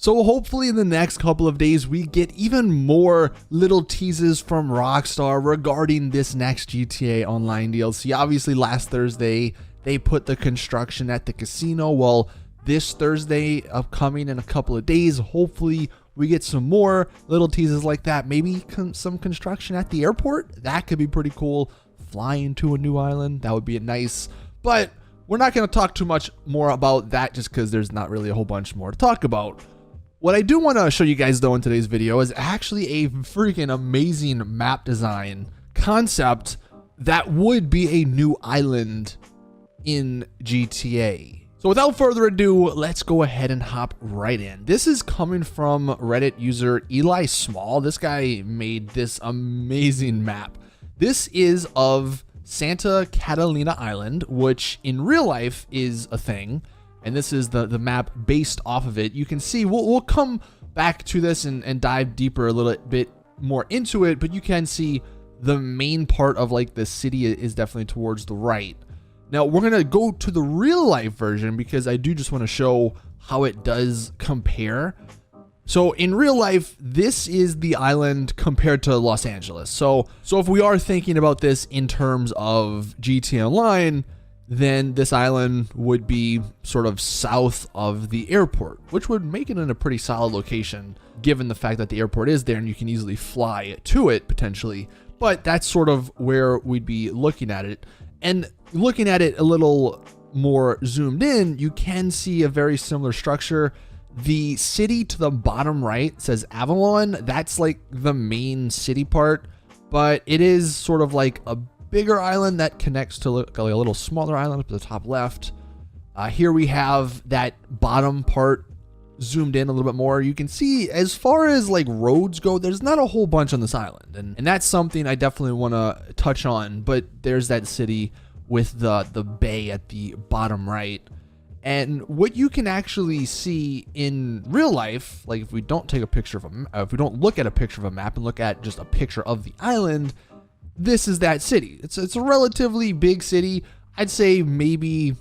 So hopefully in the next couple of days, we get even more little teases from Rockstar regarding this next GTA Online DLC. Obviously last Thursday, they put the construction at the casino. Well, this Thursday upcoming in a couple of days, hopefully we get some more little teases like that. Maybe some construction at the airport. That could be pretty cool. Flying to a new island, that would be nice. But we're not going to talk too much more about that just because there's not really a whole bunch more to talk about. What I do want to show you guys though in today's video is actually a freaking amazing map design concept that would be a new island in GTA. So without further ado, let's go ahead and hop right in. This is coming from Reddit user Eli Small. This guy made this amazing map. This is of Santa Catalina Island, which in real life is a thing. And this is the map based off of it. You can see, we'll come back to this and dive deeper a little bit more into it, but you can see the main part of like the city is definitely towards the right. Now we're gonna go to the real life version because I do just want to show how it does compare. So in real life, this is the island compared to Los Angeles. So if we are thinking about this in terms of GTA Online, then this island would be sort of south of the airport, which would make it in a pretty solid location, given the fact that the airport is there and you can easily fly to it potentially. But that's sort of where we'd be looking at it. And looking at it a little more zoomed in, you can see a very similar structure. The city to the bottom right says Avalon. That's like the main city part, but it is sort of like a bigger island that connects to like a little smaller island up to the top left. Here we have that bottom part zoomed in a little bit more. You can see as far as like roads go, there's not a whole bunch on this island. And that's something I definitely want to touch on, but there's that city with the bay at the bottom right. And what you can actually see in real life, like if we don't take a picture of if we don't look at a picture of a map and look at just a picture of the island, this is that city. It's a relatively big city. I'd say maybe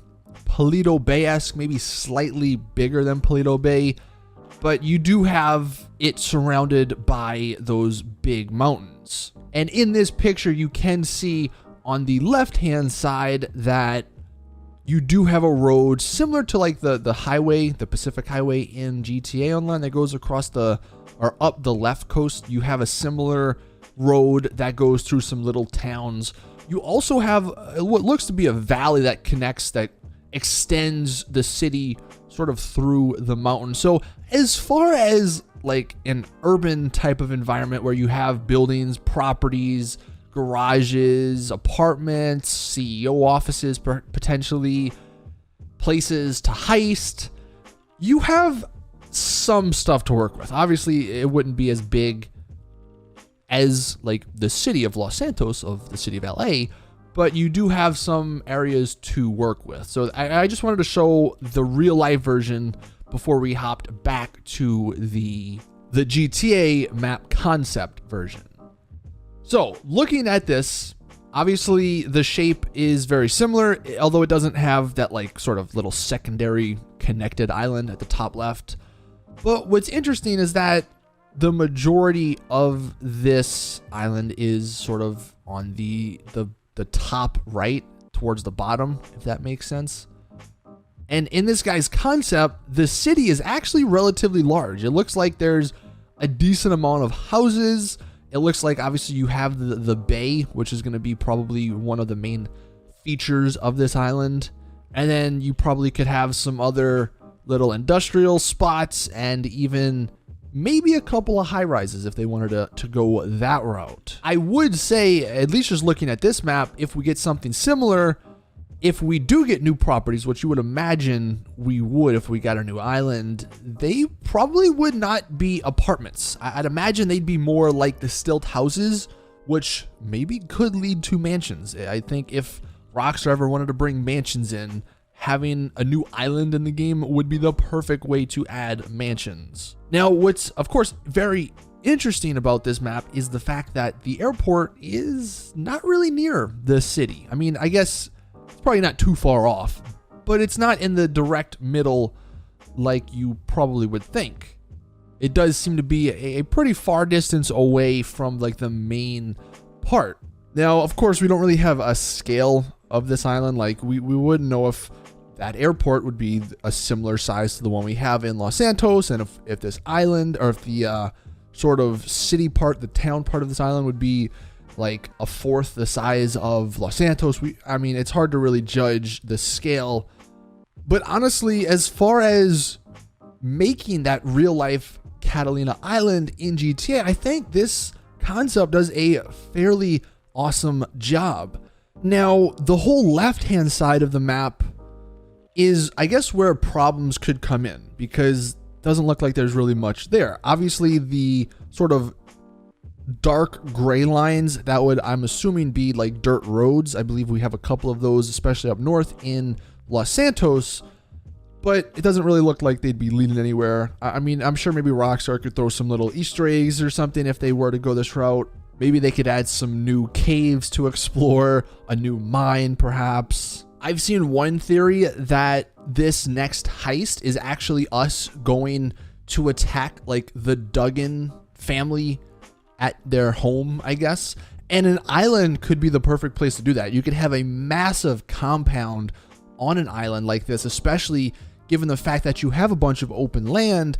Paleto Bay-esque, maybe slightly bigger than Paleto Bay, but you do have it surrounded by those big mountains. And in this picture, you can see on the left-hand side that you do have a road similar to like the highway, the Pacific Highway in GTA Online that goes across or up the left coast. You have a similar road that goes through some little towns. You also have what looks to be a valley that extends the city sort of through the mountain. So as far as like an urban type of environment where you have buildings, properties, garages, apartments, CEO offices, potentially places to heist, you have some stuff to work with. Obviously, it wouldn't be as big as like the city of Los Santos, of the city of LA, but you do have some areas to work with. So I just wanted to show the real life version before we hopped back to the GTA map concept version. So looking at this, obviously the shape is very similar, although it doesn't have that like sort of little secondary connected island at the top left. But what's interesting is that the majority of this island is sort of on the top right towards the bottom, if that makes sense. And in this guy's concept, the city is actually relatively large. It looks like there's a decent amount of houses. It looks like obviously you have the bay, which is going to be probably one of the main features of this island. And then you probably could have some other little industrial spots and even maybe a couple of high rises if they wanted to go that route. I would say, at least just looking at this map, if we get something similar, if we do get new properties, which you would imagine we would if we got a new island, they probably would not be apartments. I'd imagine they'd be more like the stilt houses, which maybe could lead to mansions. I think if Rockstar ever wanted to bring mansions in, having a new island in the game would be the perfect way to add mansions. Now, what's of course very interesting about this map is the fact that the airport is not really near the city. I mean, I guess it's probably not too far off, but it's not in the direct middle like you probably would think. it does seem to be a pretty far distance away from like the main part. Now, of course, we don't really have a scale of this island. Like we wouldn't know if that airport would be a similar size to the one we have in Los Santos, and if this island, or if the sort of city part, the town part of this island would be like a fourth the size of Los Santos. I mean, it's hard to really judge the scale. But honestly, as far as making that real life Catalina Island in GTA, I think this concept does a fairly awesome job. Now, the whole left-hand side of the map is, I guess, where problems could come in, because it doesn't look like there's really much there. Obviously, the sort of dark gray lines, that would, I'm assuming, be like dirt roads. I believe we have a couple of those, especially up north in Los Santos, but it doesn't really look like they'd be leading anywhere. I mean, I'm sure maybe Rockstar could throw some little Easter eggs or something if they were to go this route. Maybe they could add some new caves to explore, a new mine perhaps. I've seen one theory that this next heist is actually us going to attack like the Duggan family at their home, I guess. And an island could be the perfect place to do that. You could have a massive compound on an island like this, especially given the fact that you have a bunch of open land,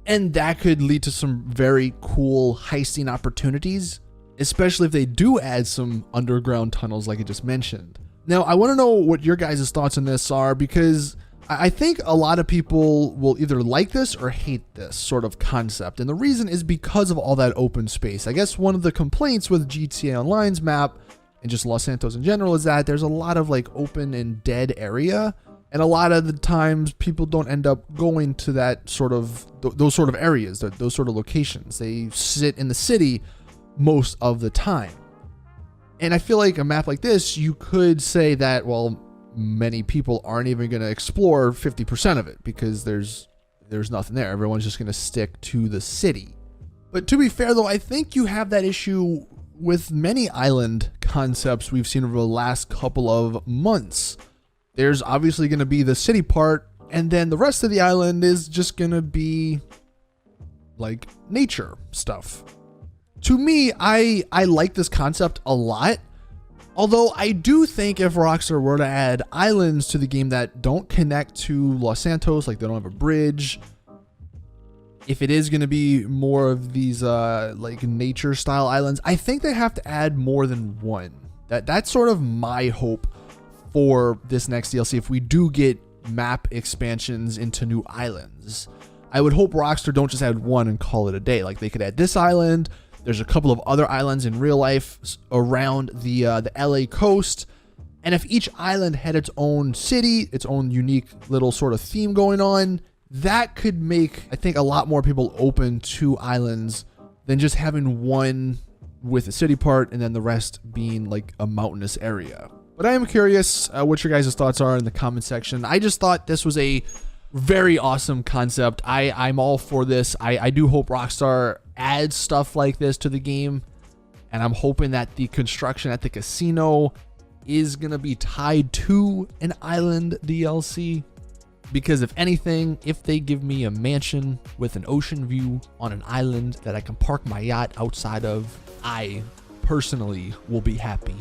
and that could lead to some very cool heisting opportunities, especially if they do add some underground tunnels like I just mentioned. Now, I want to know what your guys' thoughts on this are, because I think a lot of people will either like this or hate this sort of concept. And the reason is because of all that open space. I guess one of the complaints with GTA Online's map and just Los Santos in general is that there's a lot of like open and dead area. And a lot of the times people don't end up going to that sort of, those sort of areas, those sort of locations. They sit in the city most of the time. And I feel like a map like this, you could say that, well, many people aren't even going to explore 50% of it because there's nothing there. Everyone's just going to stick to the city. But to be fair though, I think you have that issue with many island concepts we've seen over the last couple of months. There's obviously going to be the city part, and then the rest of the island is just going to be like nature stuff. To me, I like this concept a lot. Although I do think if Rockstar were to add islands to the game that don't connect to Los Santos, like they don't have a bridge, if it is going to be more of these like nature style islands, I think they have to add more than one. That's sort of my hope for this next DLC. If we do get map expansions into new islands, I would hope Rockstar don't just add one and call it a day. Like they could add this island. There's a couple of other islands in real life around the LA coast. And if each island had its own city, its own unique little sort of theme going on, that could make, I think, a lot more people open to islands than just having one with a city part and then the rest being like a mountainous area. But I am curious what your guys' thoughts are in the comment section. I just thought this was a very awesome concept. I'm all for this. I do hope Rockstar adds stuff like this to the game, and I'm hoping that the construction at the casino is gonna be tied to an island DLC, because if anything, if they give me a mansion with an ocean view on an island that I can park my yacht outside of, I personally will be happy.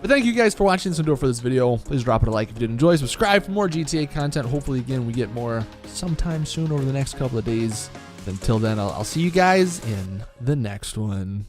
But thank you guys for watching. So do it for this video. Please drop it a like if you did enjoy. Subscribe for more GTA content. Hopefully, again, we get more sometime soon over the next couple of days. Until then, I'll see you guys in the next one.